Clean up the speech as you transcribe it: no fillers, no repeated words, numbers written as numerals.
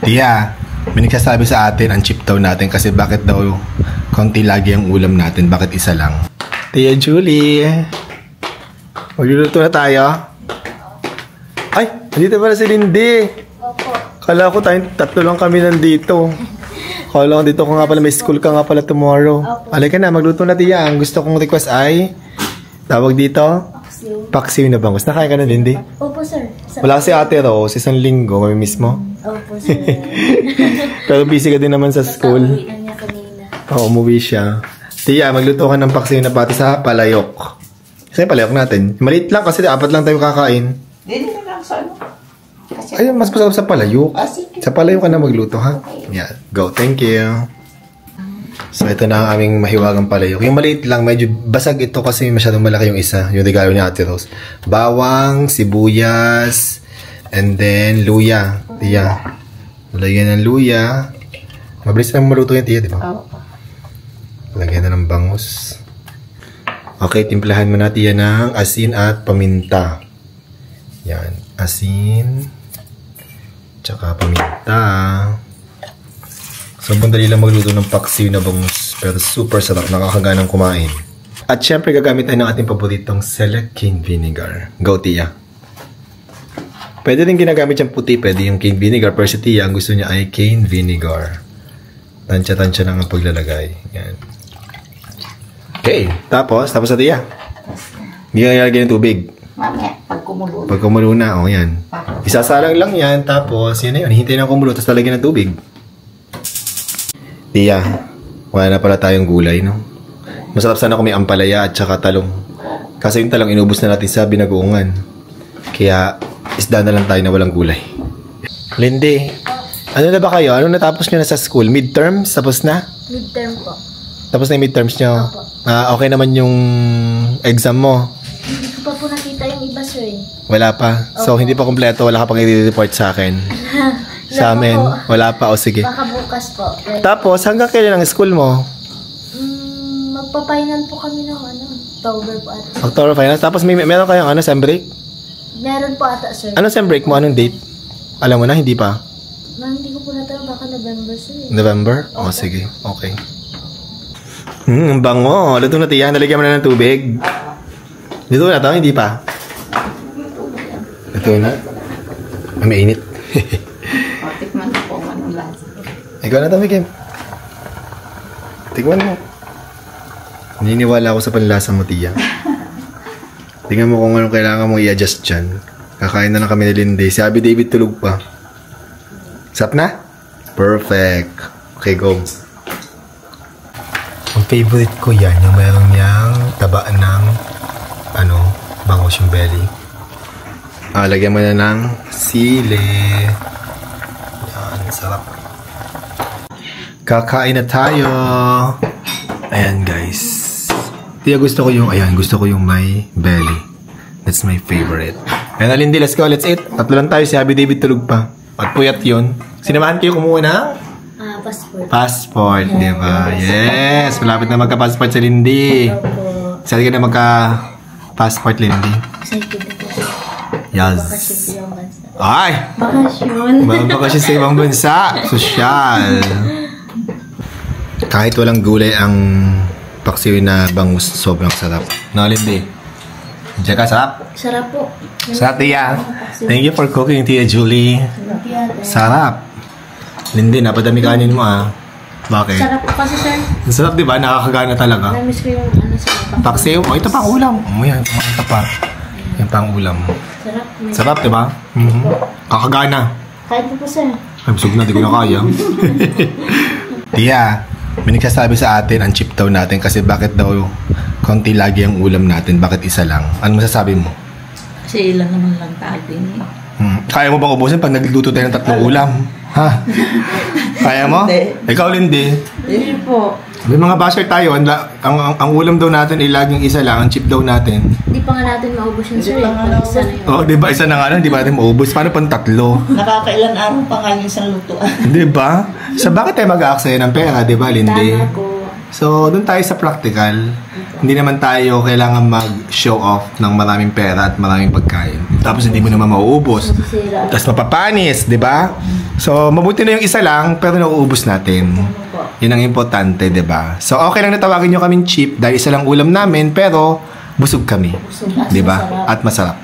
Tia, may nagsasabi sa atin ang cheap daw natin kasi bakit daw konti lagi ang ulam natin, bakit isa lang? Tia Julie, magluluto na tayo? Ay, nandito pala si Lindy. Opo. Kala ko tatlo lang kami nandito. Kala ko dito ko nga pala, may school ka nga pala tomorrow. Alay ka na, magluto na Tia. Ang gusto kong request ay, tawag dito? Paksiw na bangus. Nakain ka na, Lindy? Opo, sir. Wala si Ate Rose, isang linggo, may miss mo? Opo, sir. Pero busy ka din naman sa school. Uwi na niya kanina. Oo, umuwi siya. Tia, magluto ka ng paksiw na pati sa palayok. Kasi yung palayok natin. Maliit lang kasi 4 lang tayo kakain. Hindi na lang sa ano. Kasi, Ayun, mas masarap sa palayok. sige. Sa palayok ka na magluto, ha? Yeah, go. Thank you. So, ito na ang aming mahiwagang palayok. Yung maliit lang, medyo basag ito kasi masyadong malaki yung isa. Yung regalo ni Ate Rose. Bawang, sibuyas, and then luya. Tia, lagyan ng luya. Mabilis lang maluto yung Tia, di ba? Oo. Lagyan na ng bangus. Okay, timplahan mo na Tia ng asin at paminta. Yan, asin. Tsaka paminta. Sobrang dali lang magluto ng paksiw na bangus. Pero super sarap, nakakaganang kumain. At syempre gagamit tayo ng ating paboritong Select Cane Vinegar. Go Tia. Pwede rin ginagamit yung puti, pwede yung cane vinegar. Pero si Tia, ang gusto niya ay cane vinegar. Tansya-tansya lang ang paglalagay. Yan. Okay, tapos na Tia. Hindi ka nilagyan ng tubig. Mamaya, pag kumulo. Pag kumulo na, yan. Isasalang lang yan, tapos yun na yun. Hintayin na kumulo, tapos lalagyan ng tubig. Tia, wala na pala tayong gulay, no? Masarap sana kung may ampalaya at saka talong. Kasi yung talong inubos na natin sa binagoongan. Kaya, isda na lang tayo na walang gulay. Lindy, ano na ba kayo? Ano natapos nyo na sa school? Midterms? Tapos na? Midterm po. Tapos na yung midterms nyo? Opo. Okay naman yung exam mo? Hindi ko pa po nakita yung iba, sir. Wala pa? So, hindi pa kompleto? Wala ka pang i-report sa akin? Sa amin? Wala pa? O sige. Baka bukas po. Tapos, hanggang kailan ang school mo? Magpapahinal po kami ng October po ata. October finals. Tapos, meron kayong sem break? Meron po ata, sir. Anong sem break mo? Anong date? Alam mo na? Hindi pa? Hindi ko po natanong, baka November, sir. November? O, sige. Okay. Ang bango. Luto na Tia. Nalagyan mo na ng tubig. Luto na to? Hindi pa? Luto na? May init. Tikman na po anong lasa. Ikaw na to, Mikim. Tingnan mo. Naniniwala ako sa panlasa mo, Tia. Tingnan mo kung anong kailangan mong i-adjust dyan. Kakain na lang kami ni Lindy. Si Abby David tulog pa. Sap na? Perfect. Okay, go. Ang favorite ko yan, yung meron niyang tabaan ng bangus yung belly. Lagyan mo na ng sili. Yan, sarap. Kakain na tayo. Ayan, guys. Tia, gusto ko yung may belly. That's my favorite. Ayan na, Lindy, let's go, let's eat. Tatlo lang tayo, si Abby David tulog pa. At puyat yun. Sinamahan kayo kumuha ng Passport. passport, di ba? Yes! Malapit na magka-passport si Lindy. Opo. Saan ka na magka-passport, Lindy? Excited na po. Yes. Bakasyon sa ibang bansa. Ay! Bakasyon. Bakasyon sa ibang bansa. Sosyal. Kahit walang gulay ang paksiw na bangus, sobrang sarap. No, Lindy? Diyan ka, sarap? Sarap po. Sarap, Tia. Thank you for cooking, Tia Julie. Sarap. Lindy, napadami kanin mo Bakit? Sarap po kasi, sir. Ang sarap, di ba? Nakakagana talaga. Namiss ko yung sa Paksiw. O, ito pang ulam. Yan, ito pa. Yan pang ulam. Sarap. Sarap, di ba? Kakagana. Kahit po, sir. Ay, busog na. Di ko na kaya. Tia, may nagsasabi sa atin ang cheap daw natin kasi bakit daw konti lagi ang ulam natin? Bakit isa lang? Ano masasabi mo? Kasi ilan naman lang tayo din Kaya mo bang ubusin pag nagluto tayo ng 3 ulam? Ha? Kaya mo? Hindi. Ikaw, Lindy? Hindi po. May mga basher tayo. Ang ulam daw natin ay laging isa lang. Ang cheap daw natin. Hindi pa nga natin maubos yun, sir. Hindi pa nga Isa na yun. Oh, di ba? Isa na nga lang. Di ba natin maubos? Paano pang 3? Nakakailan araw pa nga yung isang lutuan. Di ba? So, bakit tayo mag-aaksaya ng pera? Di ba, Lindy? Tama po. So, doon tayo sa practical. Hindi naman tayo kailangan mag-show off ng maraming pera at maraming pagkain. Tapos hindi mo naman mauubos. Masisira. Tapos mapapanis, di ba? So, mabuti na yung isa lang, pero nauubos natin. Yun ang importante, 'di ba? So, okay lang na tawagin nyo kaming cheap dahil isa lang ulam namin, pero busog kami. 'Di ba? At masarap.